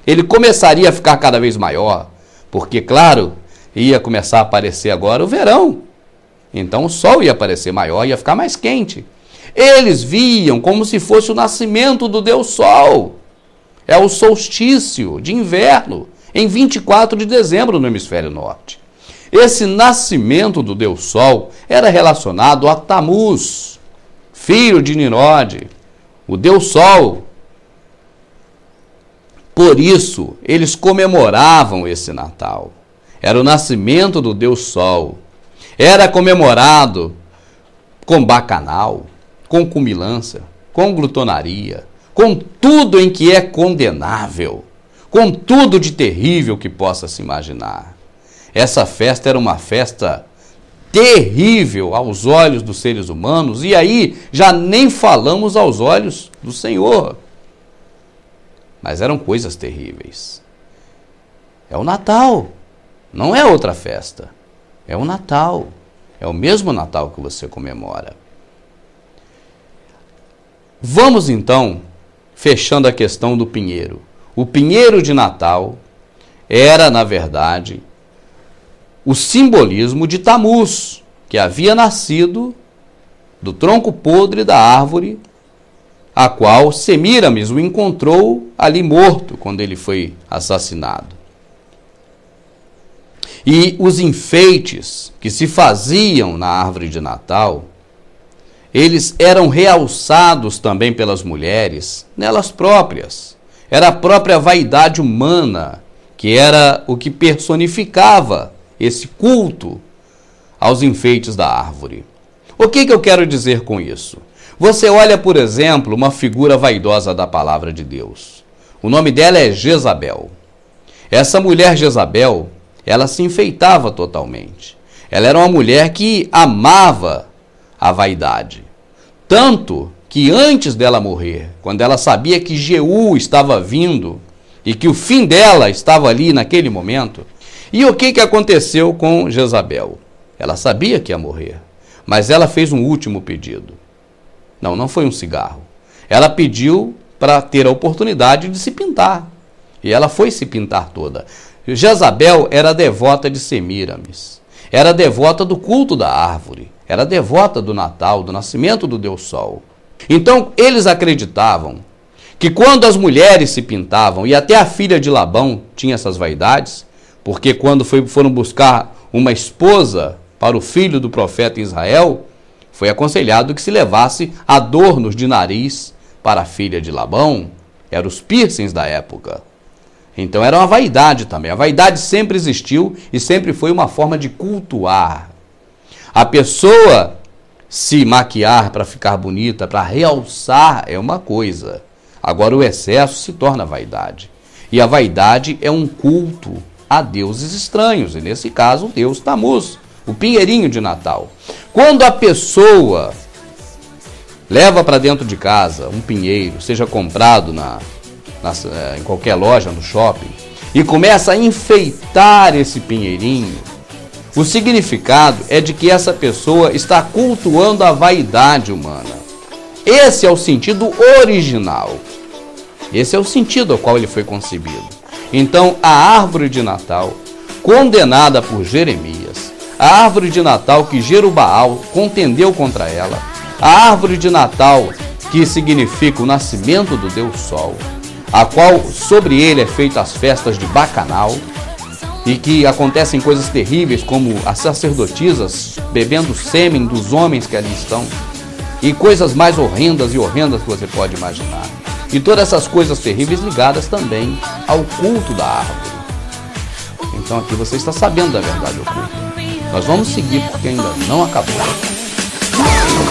ele começaria a ficar cada vez maior, porque, claro, ia começar a aparecer agora o verão. Então o sol ia aparecer maior, ia ficar mais quente. Eles viam como se fosse o nascimento do Deus Sol. É o solstício de inverno, em 24 de dezembro no hemisfério norte. Esse nascimento do Deus Sol era relacionado a Tamuz, filho de Nimrod, o Deus Sol. Por isso, eles comemoravam esse Natal. Era o nascimento do Deus Sol. Era comemorado com bacanal, com cumilança, com glutonaria, com tudo em que é condenável, com tudo de terrível que possa se imaginar. Essa festa era uma festa terrível aos olhos dos seres humanos, e aí já nem falamos aos olhos do Senhor. Mas eram coisas terríveis. É o Natal, não é outra festa. É o Natal, é o mesmo Natal que você comemora. Vamos então, fechando a questão do pinheiro. O pinheiro de Natal era, na verdade, o simbolismo de Tamuz, que havia nascido do tronco podre da árvore, a qual Semíramis o encontrou ali morto quando ele foi assassinado. E os enfeites que se faziam na árvore de Natal, eles eram realçados também pelas mulheres, nelas próprias. Era a própria vaidade humana, que era o que personificava esse culto aos enfeites da árvore. O que eu quero dizer com isso? Você olha, por exemplo, uma figura vaidosa da palavra de Deus. O nome dela é Jezabel. Essa mulher Jezabel, ela se enfeitava totalmente. Ela era uma mulher que amava a vaidade. Tanto que antes dela morrer, quando ela sabia que Jeú estava vindo e que o fim dela estava ali naquele momento, e o que aconteceu com Jezabel? Ela sabia que ia morrer, mas ela fez um último pedido. Não foi um cigarro. Ela pediu para ter a oportunidade de se pintar. E ela foi se pintar toda. Jezabel era devota de Semíramis. Era devota do culto da árvore. Era devota do Natal, do nascimento do Deus Sol. Então, eles acreditavam que quando as mulheres se pintavam, e até a filha de Labão tinha essas vaidades, porque quando foram buscar uma esposa para o filho do profeta Israel, foi aconselhado que se levasse adornos de nariz para a filha de Labão. Eram os piercings da época. Então era uma vaidade também. A vaidade sempre existiu e sempre foi uma forma de cultuar. A pessoa se maquiar para ficar bonita, para realçar, é uma coisa. Agora o excesso se torna vaidade. E a vaidade é um culto a deuses estranhos. E nesse caso, o deus Tamuz, o pinheirinho de Natal. Quando a pessoa leva para dentro de casa um pinheiro, seja comprado em qualquer loja, no shopping, e começa a enfeitar esse pinheirinho, o significado é de que essa pessoa está cultuando a vaidade humana. Esse é o sentido original. Esse é o sentido ao qual ele foi concebido. Então, a árvore de Natal, condenada por Jeremias, a árvore de Natal que Jerubaal contendeu contra ela, a árvore de Natal que significa o nascimento do Deus Sol, a qual sobre ele é feita as festas de bacanal, e que acontecem coisas terríveis como as sacerdotisas bebendo sêmen dos homens que ali estão, e coisas mais horrendas e horrendas que você pode imaginar. E todas essas coisas terríveis ligadas também ao culto da árvore. Então aqui você está sabendo da verdade oculta. Nós vamos seguir porque ainda não acabou. Special.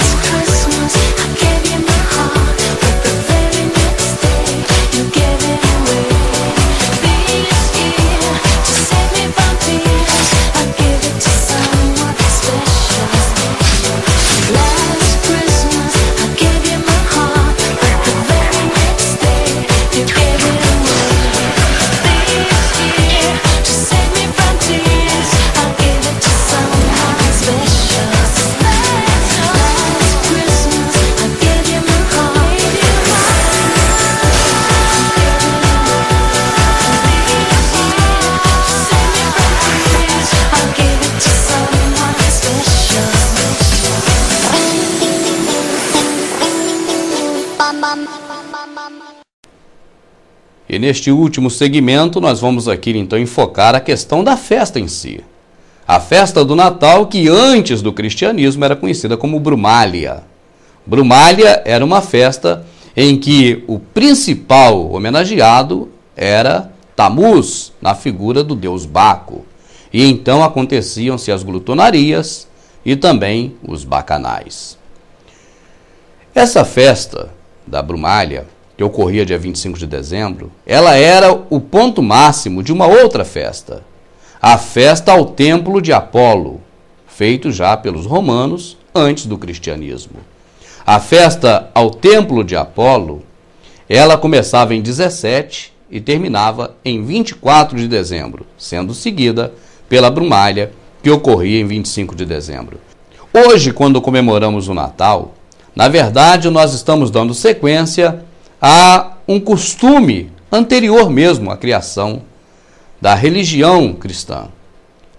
E neste último segmento nós vamos aqui então enfocar a questão da festa em si. A festa do Natal, que antes do cristianismo era conhecida como Brumália. Brumália era uma festa em que o principal homenageado era Tamuz, na figura do deus Baco. E então aconteciam-se as glutonarias e também os bacanais. Essa festa da Brumália, que ocorria dia 25 de dezembro, ela era o ponto máximo de uma outra festa, a festa ao templo de Apolo, feito já pelos romanos antes do cristianismo. A festa ao templo de Apolo, ela começava em 17 e terminava em 24 de dezembro, sendo seguida pela Brumália, que ocorria em 25 de dezembro. Hoje, quando comemoramos o Natal, na verdade nós estamos dando sequência a um costume anterior mesmo à criação da religião cristã.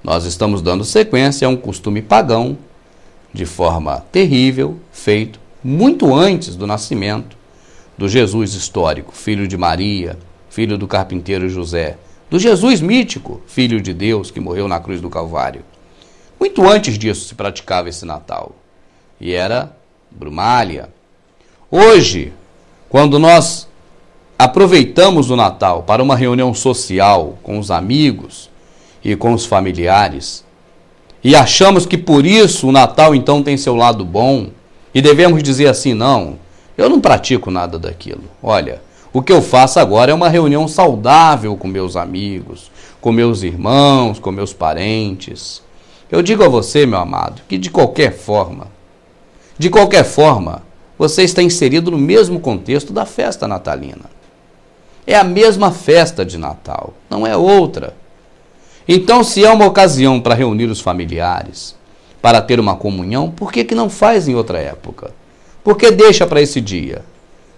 Nós estamos dando sequência a um costume pagão, de forma terrível, feito muito antes do nascimento do Jesus histórico, filho de Maria, filho do carpinteiro José, do Jesus mítico, filho de Deus, que morreu na cruz do Calvário. Muito antes disso se praticava esse Natal, e era Brumália. Hoje, quando nós aproveitamos o Natal para uma reunião social com os amigos e com os familiares, e achamos que por isso o Natal então tem seu lado bom, e devemos dizer assim: não, eu não pratico nada daquilo. Olha, o que eu faço agora é uma reunião saudável com meus amigos, com meus irmãos, com meus parentes. Eu digo a você, meu amado, que de qualquer forma, você está inserido no mesmo contexto da festa natalina. É a mesma festa de Natal, não é outra. Então, se é uma ocasião para reunir os familiares, para ter uma comunhão, por que não faz em outra época? Por que deixa para esse dia?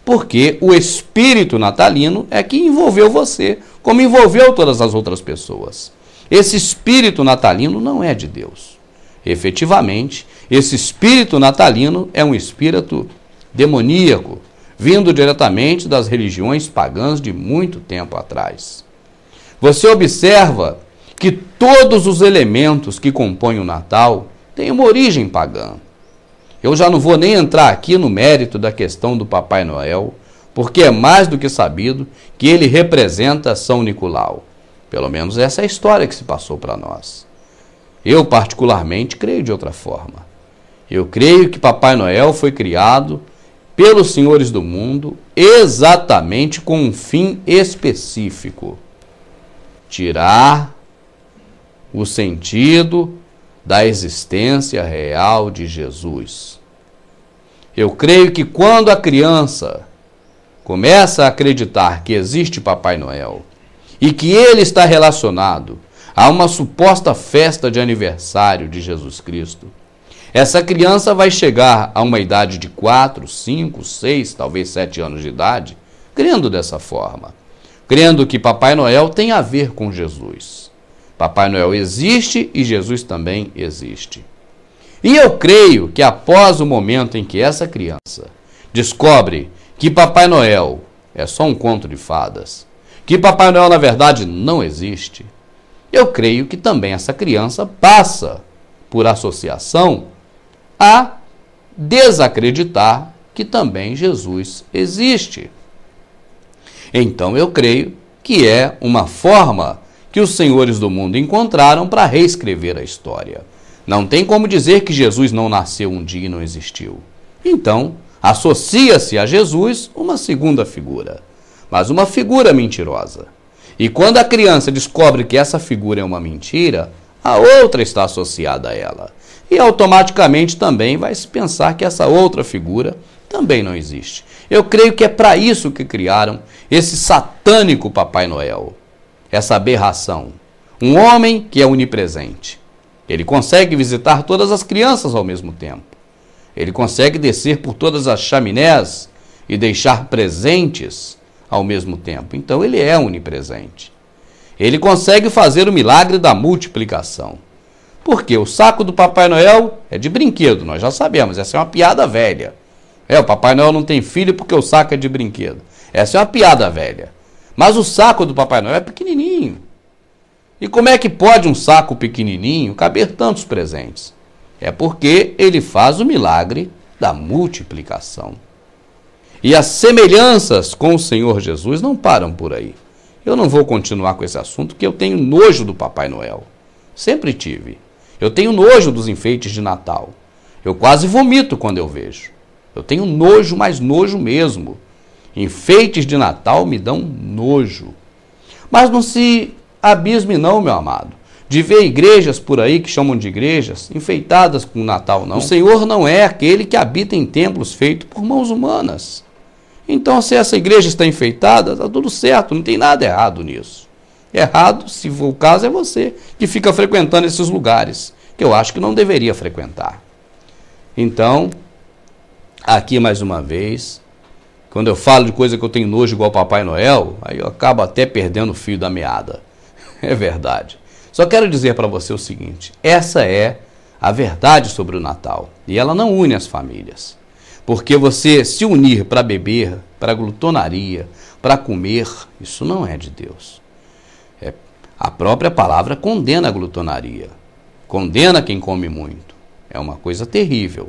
Porque o espírito natalino é que envolveu você, como envolveu todas as outras pessoas. Esse espírito natalino não é de Deus. Efetivamente, esse espírito natalino é um espírito demoníaco, vindo diretamente das religiões pagãs de muito tempo atrás. Você observa que todos os elementos que compõem o Natal têm uma origem pagã. Eu já não vou nem entrar aqui no mérito da questão do Papai Noel, porque é mais do que sabido que ele representa São Nicolau. Pelo menos essa é a história que se passou para nós. Eu, particularmente, creio de outra forma. Eu creio que Papai Noel foi criado pelos senhores do mundo exatamente com um fim específico: tirar o sentido da existência real de Jesus. Eu creio que quando a criança começa a acreditar que existe Papai Noel e que ele está relacionado a uma suposta festa de aniversário de Jesus Cristo, essa criança vai chegar a uma idade de 4, 5, 6, talvez 7 anos de idade, crendo dessa forma, crendo que Papai Noel tem a ver com Jesus. Papai Noel existe e Jesus também existe. E eu creio que após o momento em que essa criança descobre que Papai Noel é só um conto de fadas, que Papai Noel na verdade não existe, eu creio que também essa criança passa, por associação, a desacreditar que também Jesus existe. Então eu creio que é uma forma que os senhores do mundo encontraram para reescrever a história. Não tem como dizer que Jesus não nasceu um dia e não existiu. Então, associa-se a Jesus uma segunda figura, mas uma figura mentirosa. E quando a criança descobre que essa figura é uma mentira, a outra está associada a ela. E automaticamente também vai se pensar que essa outra figura também não existe. Eu creio que é para isso que criaram esse satânico Papai Noel, essa aberração. Um homem que é onipresente. Ele consegue visitar todas as crianças ao mesmo tempo. Ele consegue descer por todas as chaminés e deixar presentes ao mesmo tempo. Então ele é onipresente. Ele consegue fazer o milagre da multiplicação. Porque o saco do Papai Noel é de brinquedo, nós já sabemos, essa é uma piada velha. O Papai Noel não tem filho porque o saco é de brinquedo. Essa é uma piada velha. Mas o saco do Papai Noel é pequenininho. E como é que pode um saco pequenininho caber tantos presentes? É porque ele faz o milagre da multiplicação. E as semelhanças com o Senhor Jesus não param por aí. Eu não vou continuar com esse assunto, porque eu tenho nojo do Papai Noel. Sempre tive. Eu tenho nojo dos enfeites de Natal. Eu quase vomito quando eu vejo. Eu tenho nojo, mas nojo mesmo. Enfeites de Natal me dão nojo. Mas não se abisme não, meu amado, de ver igrejas por aí que chamam de igrejas enfeitadas com o Natal, não. O Senhor não é aquele que habita em templos feitos por mãos humanas. Então, se essa igreja está enfeitada, está tudo certo, não tem nada errado nisso. Errado, se for o caso, é você que fica frequentando esses lugares, que eu acho que não deveria frequentar. Então, aqui mais uma vez, quando eu falo de coisa que eu tenho nojo igual Papai Noel, aí eu acabo até perdendo o fio da meada. É verdade. Só quero dizer para você o seguinte, essa é a verdade sobre o Natal, e ela não une as famílias. Porque você se unir para beber, para glutonaria, para comer, isso não é de Deus. A própria palavra condena a glutonaria, condena quem come muito. É uma coisa terrível.